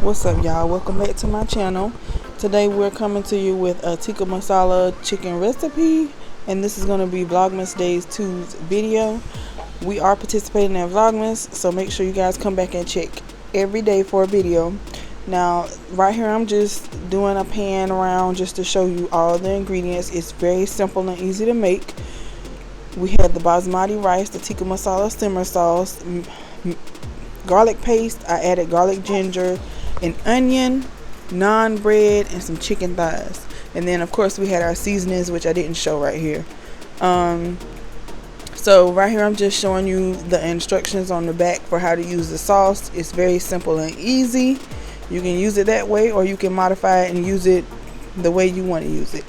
What's up, y'all? Welcome back to my channel. Today we're coming to you with a Tikka Masala chicken recipe, and this is going to be Vlogmas Days 2's video. We are participating in Vlogmas, so make sure you guys come back and check every day for a video. Now right here I'm just doing a pan around just to show you all the ingredients. It's very simple and easy to make. We have the basmati rice, the Tikka Masala simmer sauce, garlic paste. I added garlic, ginger, an onion, naan bread, and some chicken thighs. And then of course we had our seasonings, which I didn't show right here. So right here I'm just showing you the instructions on the back for how to use the sauce. It's very simple and easy. You can use it that way, or you can modify it and use it the way you want to use it.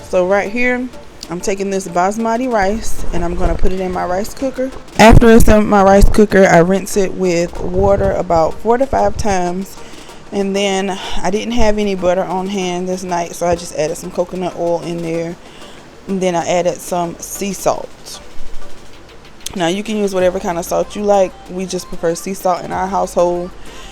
So right here I'm taking this basmati rice and I'm going to put it in my rice cooker. After it's in my rice cooker, I rinse it with water about 4 to 5 times. And then I didn't have any butter on hand this night, so I just added some coconut oil in there. And then I added some sea salt. Now you can use whatever kind of salt you like. We just prefer sea salt in our household.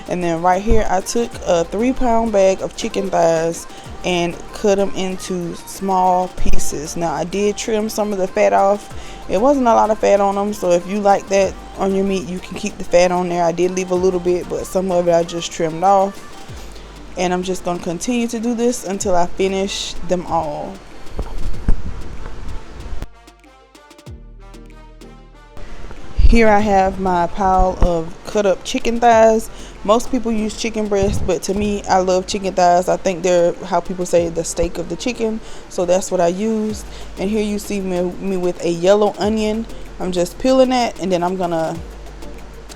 And then right here I took a 3-pound bag of chicken thighs and cut them into small pieces. Now I did trim some of the fat off. It wasn't a lot of fat on them, so if you like that on your meat, you can keep the fat on there. I did leave a little bit, but some of it I just trimmed off. And I'm just going to continue to do this until I finish them all. Here I have my pile of cut up chicken thighs. Most people use chicken breast, but to me, I love chicken thighs. I think they're, how people say, the steak of the chicken. So that's what I used. And here you see me with a yellow onion. I'm just peeling that, and then I'm going to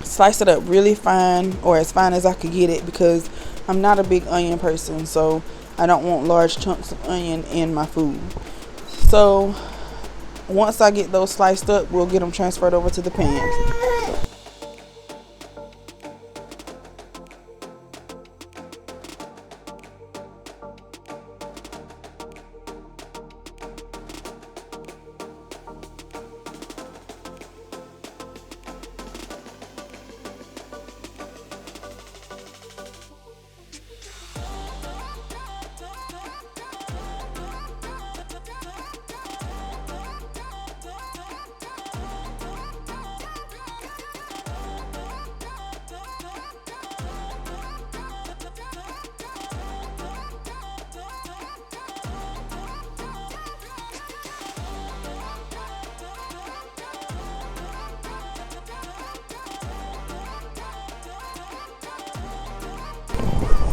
slice it up really fine, or as fine as I could get it, because I'm not a big onion person, so I don't want large chunks of onion in my food. So once I get those sliced up, we'll get them transferred over to the pan.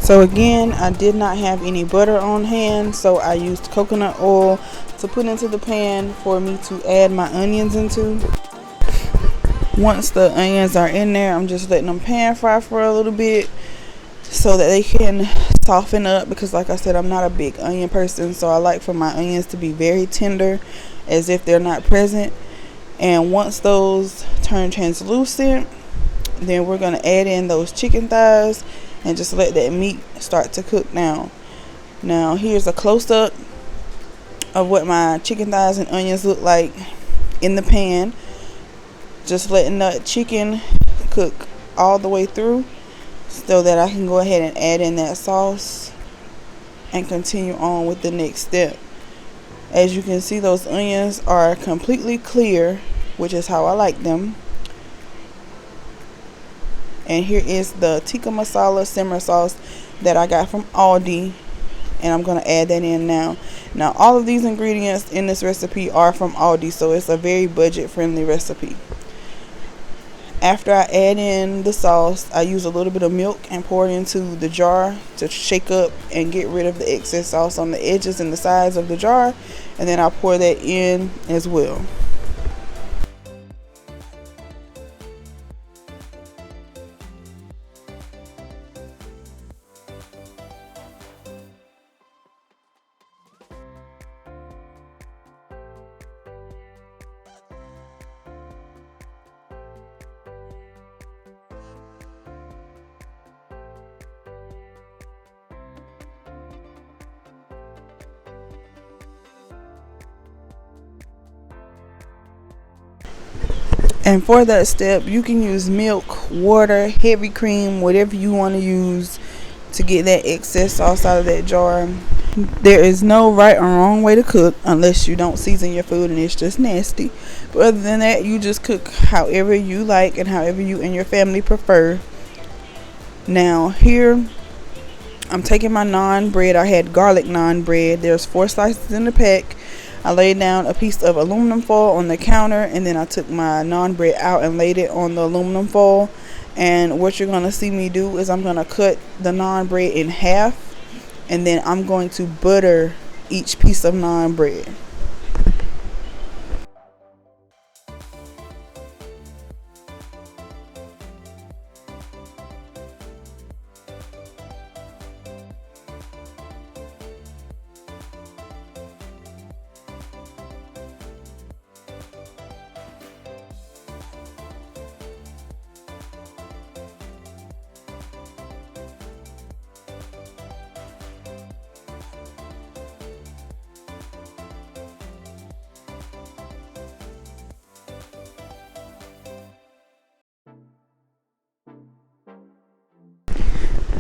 So again, I did not have any butter on hand, so I used coconut oil to put into the pan for me to add my onions into. Once the onions are in there, I'm just letting them pan fry for a little bit so that they can soften up, because like I said, I'm not a big onion person, so I like for my onions to be very tender, as if they're not present. And once those turn translucent, then we're going to add in those chicken thighs and just let that meat start to cook down. Now here's a close-up of what my chicken thighs and onions look like in the pan. Just letting that chicken cook all the way through so that I can go ahead and add in that sauce and continue on with the next step. As you can see, those onions are completely clear, which is how I like them. And here is the Tikka Masala simmer sauce that I got from ALDI, and I'm going to add that in now. Now all of these ingredients in this recipe are from ALDI, so it's a very budget friendly recipe. After I add in the sauce, I use a little bit of milk and pour it into the jar to shake up and get rid of the excess sauce on the edges and the sides of the jar, and then I'll pour that in as well. And for that step, you can use milk, water, heavy cream, whatever you want to use. to get that excess sauce out of that jar. There is no right or wrong way to cook unless you don't season your food and it's just nasty. But other than that, you just cook however you like and however you and your family prefer. Now here I'm taking my naan bread. I had garlic naan bread. There's 4 slices in the pack. I laid down a piece of aluminum foil on the counter, and then I took my naan bread out and laid it on the aluminum foil. And what you're going to see me do is I'm going to cut the naan bread in half, and then I'm going to butter each piece of naan bread.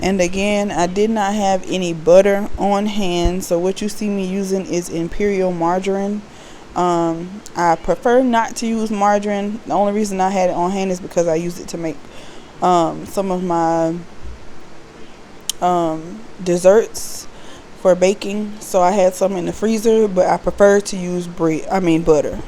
And again, I did not have any butter on hand, so what you see me using is Imperial margarine. I prefer not to use margarine. The only reason I had it on hand is because I use it to make some of my desserts for baking. So I had some in the freezer, but I prefer to use butter.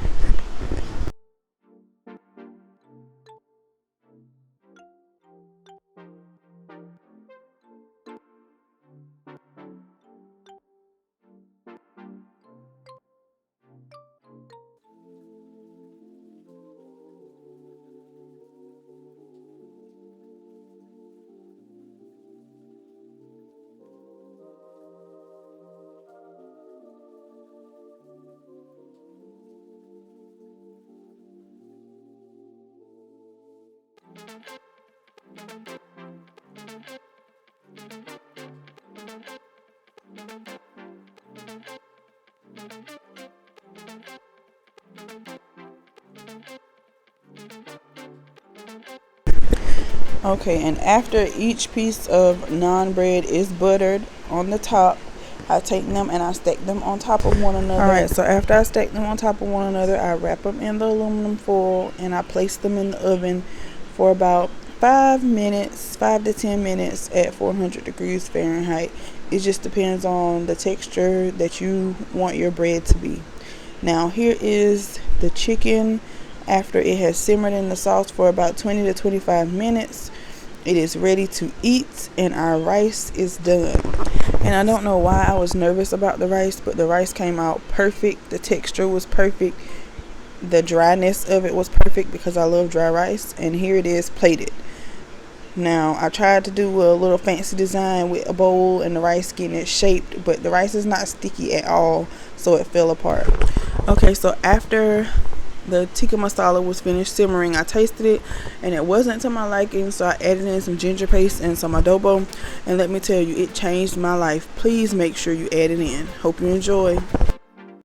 Okay, and after each piece of naan bread is buttered on the top, I take them and I stack them on top of one another. Alright, so after I stack them on top of one another, I wrap them in the aluminum foil and I place them in the oven for about 5 to 10 minutes at 400 degrees Fahrenheit. It just depends on the texture that you want your bread to be. Now here is the chicken after it has simmered in the sauce for about 20 to 25 minutes. It is ready to eat and our rice is done. And I don't know why I was nervous about the rice, but the rice came out perfect. The texture was perfect. The dryness of it was perfect because I love dry rice. And here it is plated. Now I tried to do a little fancy design with a bowl and the rice getting it shaped, but the rice is not sticky at all, so it fell apart. Okay, so after the tikka masala was finished simmering, I tasted it and it wasn't to my liking, so I added in some ginger paste and some adobo, and let me tell you, it changed my life. Please make sure you add it in. Hope you enjoy.